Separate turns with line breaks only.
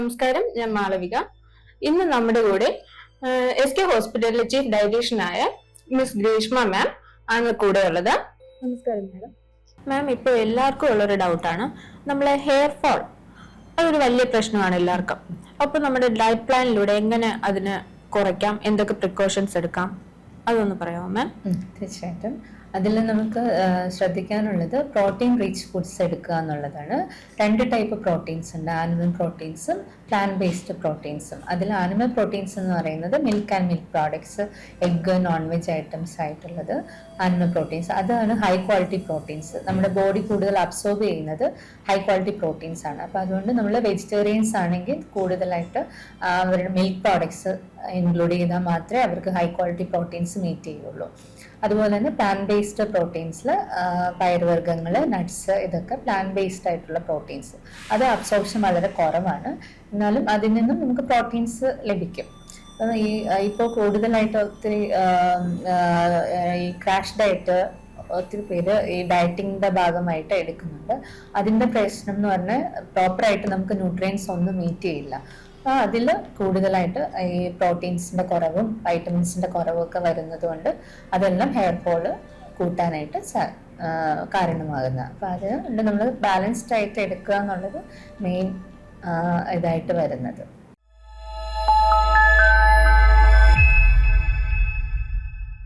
നമസ്കാരം, ഞാൻ മാളവിക. ഇന്ന് നമ്മുടെ കൂടെ SK ഹോസ്പിറ്റലിലെ ചീഫ് ഡയറ്റീഷ്യനായ മിസ് ഗ്രീഷ്മ മാം ആണ് കൂടെ ഉള്ളത്.
നമസ്കാരം മാഡം.
മാം, ഇപ്പോൾ എല്ലാവർക്കും ഉള്ളൊരു ഡൗട്ടാണ്, നമ്മളെ ഹെയർ ഫോൾ അതൊരു വലിയ പ്രശ്നമാണ് എല്ലാവർക്കും. അപ്പൊ നമ്മുടെ ഡയറ്റ് പ്ലാനിലൂടെ എങ്ങനെ അതിന് കുറയ്ക്കാം, എന്തൊക്കെ പ്രിക്കോഷൻസ് എടുക്കാം, അതൊന്ന് പറയാമോ മാം?
തീർച്ചയായിട്ടും. അതിൽ നമുക്ക് ശ്രദ്ധിക്കാനുള്ളത് പ്രോട്ടീൻ റിച്ച് ഫുഡ്സ് എടുക്കുക എന്നുള്ളതാണ്. 2 ടൈപ്പ് പ്രോട്ടീൻസ് ഉണ്ട്, ആനിമൽ പ്രോട്ടീൻസും പ്ലാന്റ് ബേസ്ഡ് പ്രോട്ടീൻസും. അതിൽ ആനിമൽ പ്രോട്ടീൻസ് എന്ന് പറയുന്നത് milk and milk products, egg, non veg items ആയിട്ടുള്ളത് ആനിമൽ പ്രോട്ടീൻസ്. അതാണ് ഹൈ ക്വാളിറ്റി പ്രോട്ടീൻസ്. നമ്മുടെ ബോഡി കൂടുതൽ അബ്സോർബ് ചെയ്യുന്നത് ഹൈ ക്വാളിറ്റി പ്രോട്ടീൻസ് ആണ്. അപ്പോൾ അതുകൊണ്ട് നമ്മൾ വെജിറ്റേറിയൻസ് ആണെങ്കിൽ കൂടുതലായിട്ട് അവരുടെ മിൽക്ക് പ്രോഡക്ട്സ് ഇൻക്ലൂഡ് ചെയ്താൽ മാത്രമേ അവർക്ക് ഹൈ ക്വാളിറ്റി പ്രോട്ടീൻസ് മീറ്റ് ചെയ്യുള്ളൂ. അതുപോലെ തന്നെ പ്ലാന്റ് ബേസ്ഡ് പ്രോട്ടീൻസിൽ പയറുവർഗ്ഗങ്ങൾ, നട്ട്സ്, ഇതൊക്കെ പ്ലാന്റ് ബേസ്ഡ് ആയിട്ടുള്ള പ്രോട്ടീൻസ്. അത് അബ്സോർപ്ഷൻ വളരെ കുറവാണ്, എന്നാലും അതിൽ നിന്നും നമുക്ക് പ്രോട്ടീൻസ് ലഭിക്കും. ഇപ്പോൾ കൂടുതലായിട്ട് ഒത്തിരി ഈ ക്രാഷ് ഡയറ്റ് ഒത്തിരി പേര് ഈ ഡയറ്റിങ്ങിന്റെ ഭാഗമായിട്ട് എടുക്കുന്നുണ്ട്. അതിന്റെ പ്രശ്നം എന്ന് പറഞ്ഞാൽ പ്രോപ്പറായിട്ട് നമുക്ക് ന്യൂട്രിയൻസ് ഒന്നും മീറ്റ് ചെയ്യില്ല. അപ്പോൾ അതിൽ കൂടുതലായിട്ട് ഈ പ്രോട്ടീൻസിന്റെ കുറവും വൈറ്റമിൻസിന്റെ കുറവും ഒക്കെ വരുന്നത് കൊണ്ട് അതെല്ലാം ഹെയർ ഫോള് കൂട്ടാനായിട്ട് കാരണമാകുന്നത്. അപ്പോൾ അതുകൊണ്ട് നമ്മൾ ബാലൻസ്ഡ് ആയിട്ട് എടുക്കുക എന്നുള്ളത് മെയിൻ ഇതായിട്ട് വരുന്നത്.